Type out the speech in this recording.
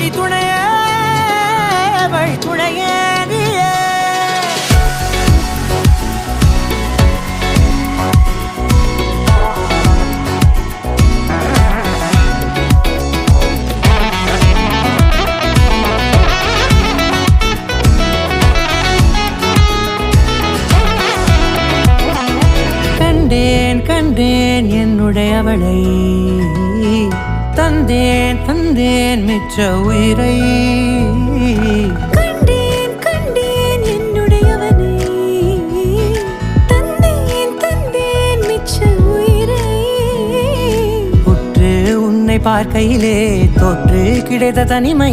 வழித்துணையே வழித்துணையே நீயே. கண்டேன் கண்டேன் என்னுடையவளை, தந்தேன் தந்தேன் மிச்ச உயிரை. கண்டேன் கண்டேன் என்னுடையவனை, தந்தேன் தந்தேன் மிச்ச உயிரை. உற்று உன்னை பார்க்கையிலே தோற்று கிடைத்த தனிமை